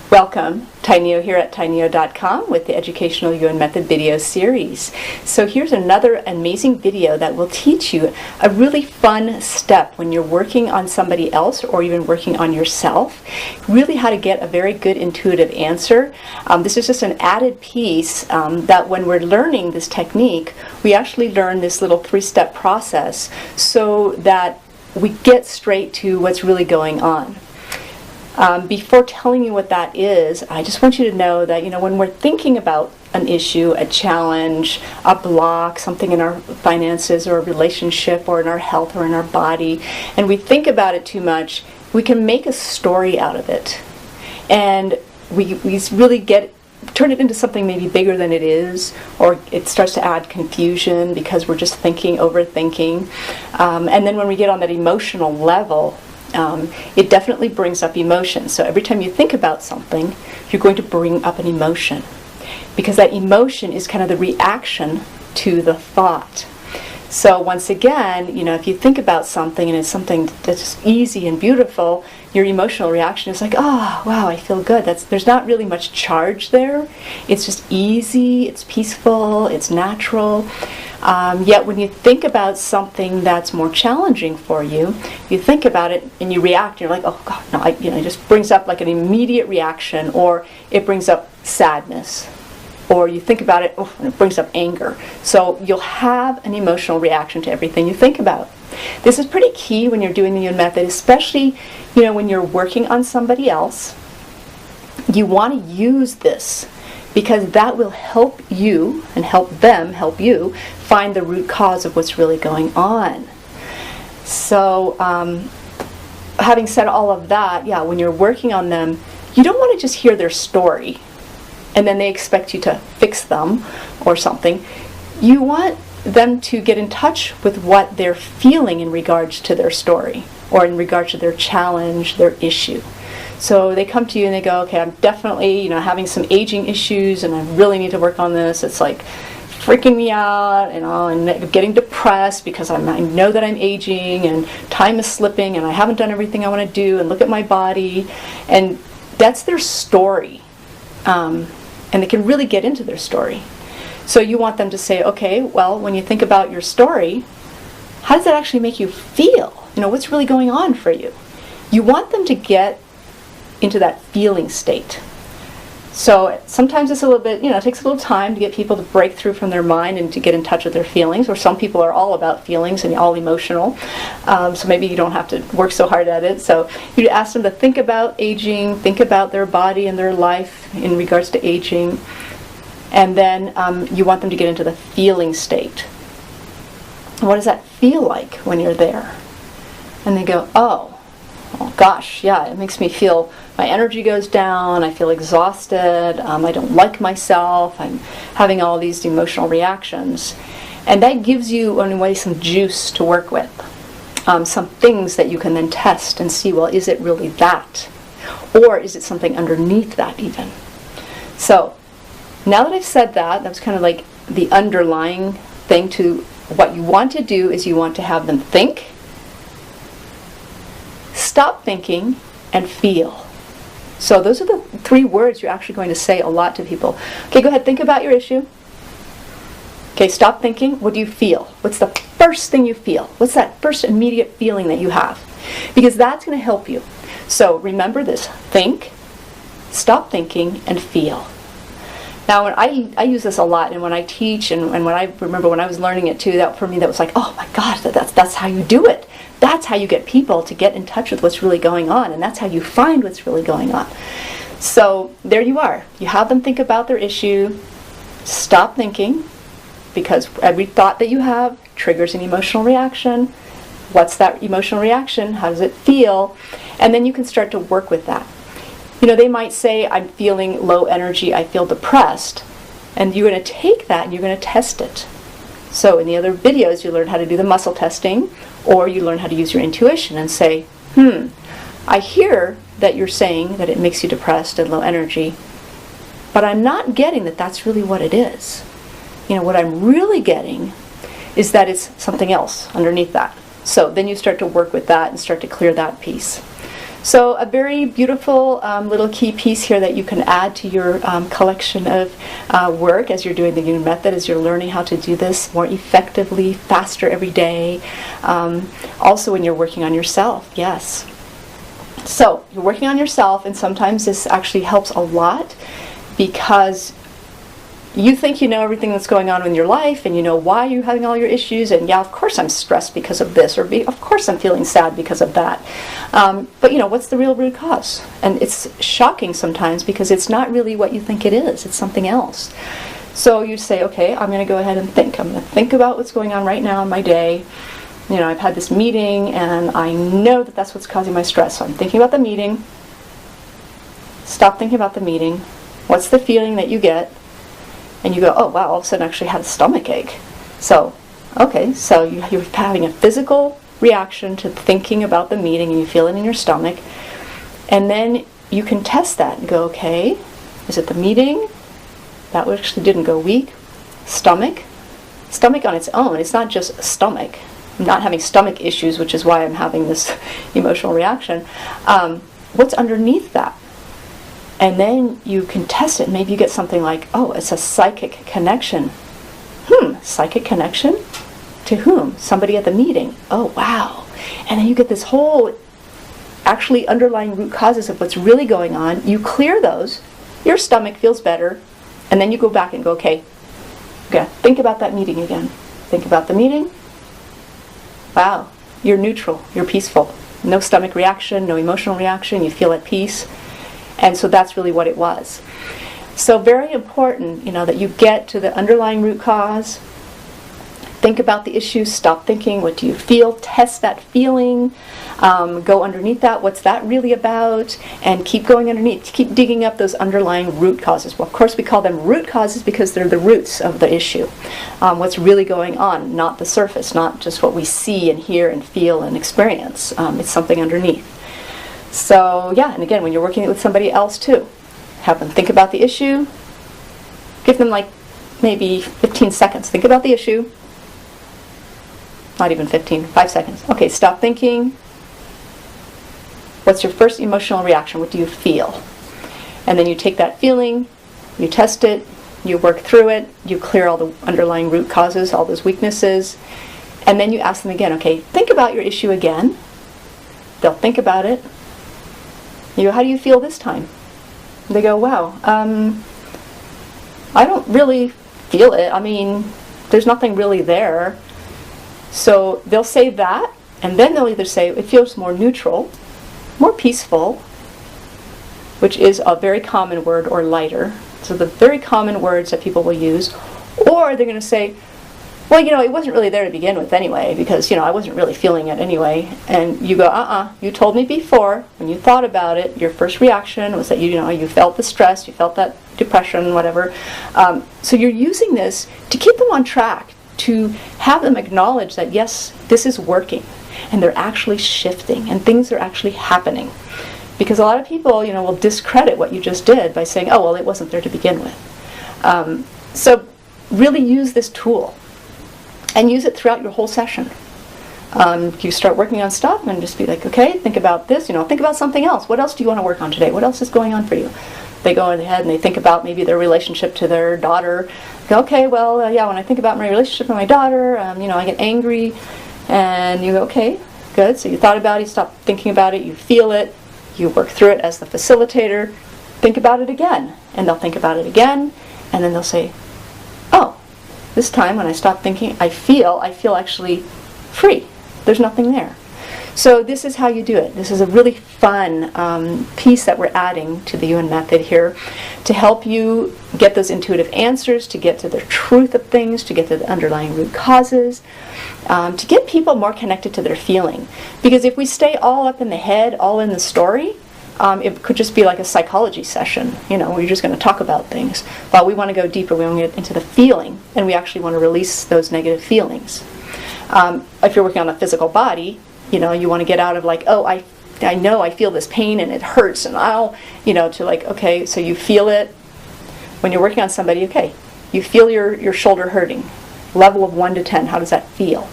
Welcome, Tai Njio here at tainjio.com with the Educational Yuen Method video series. So here's another amazing video that will teach you a really fun step when you're working on somebody else or even working on yourself. Really how to get a very good intuitive answer. This is just an added piece that when we're learning this technique, we actually learn this little 3-step process so that we get straight to what's really going on. Before telling you what that is, I just want you to know that, when we're thinking about an issue, a challenge, a block, something in our finances or a relationship or in our health or in our body, and we think about it too much, we can make a story out of it. And we really turn it into something maybe bigger than it is, or it starts to add confusion because we're just overthinking. And then when we get on that emotional level, it definitely brings up emotion. So every time you think about something, you're going to bring up an emotion, because that emotion is kind of the reaction to the thought. So once again, if you think about something and it's something that's just easy and beautiful, your emotional reaction is like, oh, wow, I feel good. There's not really much charge there. It's just easy, it's peaceful, it's natural. Yet when you think about something that's more challenging for you, you think about it and you react. You're like, oh God, no! It just brings up like an immediate reaction, or it brings up sadness, or you think about it, and it brings up anger. So you'll have an emotional reaction to everything you think about. This is pretty key when you're doing the Yuen method, especially when you're working on somebody else. You want to use this, because that will help you and help them help you find the root cause of what's really going on. So having said all of that, when you're working on them, you don't want to just hear their story and then they expect you to fix them or something. You want them to get in touch with what they're feeling in regards to their story or in regards to their challenge, their issue. So they come to you and they go, okay, I'm definitely, having some aging issues and I really need to work on this. It's like freaking me out, and I'm getting depressed because I know that I'm aging and time is slipping and I haven't done everything I want to do, and look at my body. And that's their story. And they can really get into their story. So you want them to say, okay, well, when you think about your story, how does that actually make you feel? What's really going on for you? You want them to get into that feeling state. So sometimes it's a little bit, it takes a little time to get people to break through from their mind and to get in touch with their feelings, or some people are all about feelings and all emotional. So maybe you don't have to work so hard at it. So you ask them to think about aging, think about their body and their life in regards to aging, and then you want them to get into the feeling state. What does that feel like when you're there? And they go, oh gosh, it makes me feel, my energy goes down, I feel exhausted, I don't like myself, I'm having all these emotional reactions. And that gives you, in a way, some juice to work with. Some things that you can then test and see, well, is it really that? Or is it something underneath that even? So, now that I've said that, that's kind of like the underlying thing to what you want to do is you want to have them think, stop thinking, and feel. So those are the 3 words you're actually going to say a lot to people. Okay, go ahead, think about your issue. Okay, stop thinking. What do you feel? What's the first thing you feel? What's that first immediate feeling that you have? Because that's going to help you. So remember this. Think, stop thinking, and feel. Now, when I use this a lot, and when I teach, and when I remember when I was learning it too, that for me that was like, oh my gosh, that's how you do it. That's how you get people to get in touch with what's really going on, and that's how you find what's really going on. So there you are. You have them think about their issue, stop thinking, because every thought that you have triggers an emotional reaction. What's that emotional reaction? How does it feel? And then you can start to work with that. They might say, I'm feeling low energy, I feel depressed. And you're going to take that and you're going to test it. So in the other videos, you learn how to do the muscle testing, or you learn how to use your intuition and say, I hear that you're saying that it makes you depressed and low energy, but I'm not getting that that's really what it is. What I'm really getting is that it's something else underneath that. So then you start to work with that and start to clear that piece. So a very beautiful little key piece here that you can add to your collection of work as you're doing the Yuen method, as you're learning how to do this more effectively, faster every day. Also when you're working on yourself, yes. So you're working on yourself, and sometimes this actually helps a lot because you think you know everything that's going on in your life, and you know why you're having all your issues, and yeah, of course I'm stressed because of this, or of course I'm feeling sad because of that. But you know, what's the real root cause? And it's shocking sometimes because it's not really what you think it is. It's something else. So you say, okay, I'm going to go ahead and think. I'm going to think about what's going on right now in my day. You know, I've had this meeting, and I know that that's what's causing my stress. So I'm thinking about the meeting. Stop thinking about the meeting. What's the feeling that you get? And you go, oh wow, all of a sudden I actually had a stomach ache. So, okay, so you're having a physical reaction to thinking about the meeting, and you feel it in your stomach. And then you can test that and go, okay, is it the meeting? That actually didn't go weak. Stomach? Stomach on its own, it's not just stomach. I'm not having stomach issues, which is why I'm having this emotional reaction. What's underneath that? And then you can test it. Maybe you get something like, oh, it's a psychic connection. Psychic connection? To whom? Somebody at the meeting. Oh, wow. And then you get this whole actually underlying root causes of what's really going on. You clear those. Your stomach feels better. And then you go back and go, okay, think about that meeting again. Think about the meeting. Wow, you're neutral. You're peaceful. No stomach reaction, no emotional reaction. You feel at peace. And so that's really what it was. So very important, that you get to the underlying root cause. Think about the issue. Stop thinking. What do you feel? Test that feeling. Go underneath that. What's that really about? And keep going underneath. Keep digging up those underlying root causes. Well, of course, we call them root causes because they're the roots of the issue. What's really going on, not the surface, not just what we see and hear and feel and experience. It's something underneath. So, yeah, and again, when you're working with somebody else too, have them think about the issue. Give them like maybe 15 seconds. Think about the issue. Not even 15, 5 seconds. Okay, stop thinking. What's your first emotional reaction? What do you feel? And then you take that feeling, you test it, you work through it, you clear all the underlying root causes, all those weaknesses, and then you ask them again, okay, think about your issue again. They'll think about it. You go, how do you feel this time? They go, wow, I don't really feel it. I mean, there's nothing really there. So they'll say that, and then they'll either say it feels more neutral, more peaceful, which is a very common word, or lighter. So the very common words that people will use. Or they're going to say, well, it wasn't really there to begin with anyway, because, I wasn't really feeling it anyway. And you go, you told me before, when you thought about it, your first reaction was that, you felt the stress, you felt that depression, whatever. So you're using this to keep them on track, to have them acknowledge that, yes, this is working, and they're actually shifting, and things are actually happening. Because a lot of people, will discredit what you just did by saying, oh, well, it wasn't there to begin with. So really use this tool. And use it throughout your whole session. You start working on stuff and just be like, okay, think about this, think about something else. What else do you want to work on today? What else is going on for you? They go ahead and they think about maybe their relationship to their daughter. Go, okay, well, when I think about my relationship with my daughter, I get angry. And you go, okay, good. So you thought about it, you stop thinking about it, you feel it, you work through it as the facilitator. Think about it again. And they'll think about it again, and then they'll say, oh, this time when I stop thinking, I feel actually free. There's nothing there. So this is how you do it. This is a really fun piece that we're adding to the Yuen method here to help you get those intuitive answers, to get to the truth of things, to get to the underlying root causes, to get people more connected to their feeling. Because if we stay all up in the head, all in the story, it could just be like a psychology session, where you're just going to talk about things. But we want to go deeper. We want to get into the feeling, and we actually want to release those negative feelings. If you're working on the physical body, you want to get out of like, oh, I know I feel this pain and it hurts, and to like, okay, so you feel it. When you're working on somebody, okay, you feel your shoulder hurting. Level of 1 to 10, how does that feel?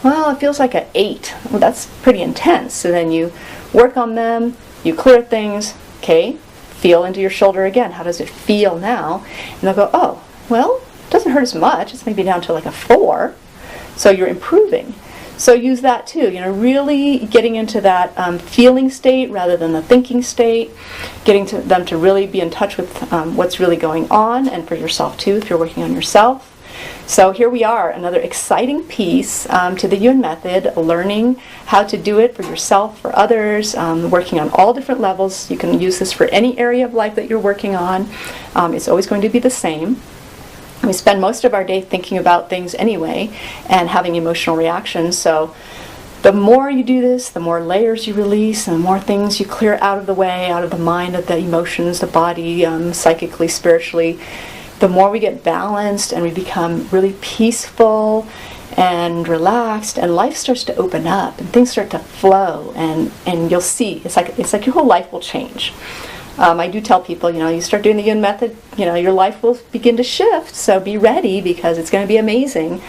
Well, it feels like an 8. Well, that's pretty intense. So then you work on them. you clear things, okay, feel into your shoulder again. How does it feel now? And they'll go, oh, well, it doesn't hurt as much. It's maybe down to like a 4. So you're improving. So use that too, really getting into that feeling state rather than the thinking state, getting to them to really be in touch with what's really going on, and for yourself too, if you're working on yourself. So here we are, another exciting piece to the Yuen method, learning how to do it for yourself, for others, working on all different levels. You can use this for any area of life that you're working on. It's always going to be the same. We spend most of our day thinking about things anyway and having emotional reactions. So the more you do this, the more layers you release and the more things you clear out of the way, out of the mind, of the emotions, the body, psychically, spiritually, the more we get balanced and we become really peaceful and relaxed, and life starts to open up and things start to flow, and you'll see it's like your whole life will change. I do tell people, you start doing the Yuen method, your life will begin to shift, so be ready because it's going to be amazing.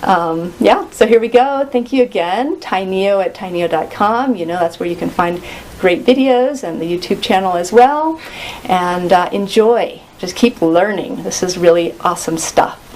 So here we go. Thank you again. Tai Njio at tainjio.com. That's where you can find great videos, and the YouTube channel as well. And enjoy. Just keep learning. This is really awesome stuff.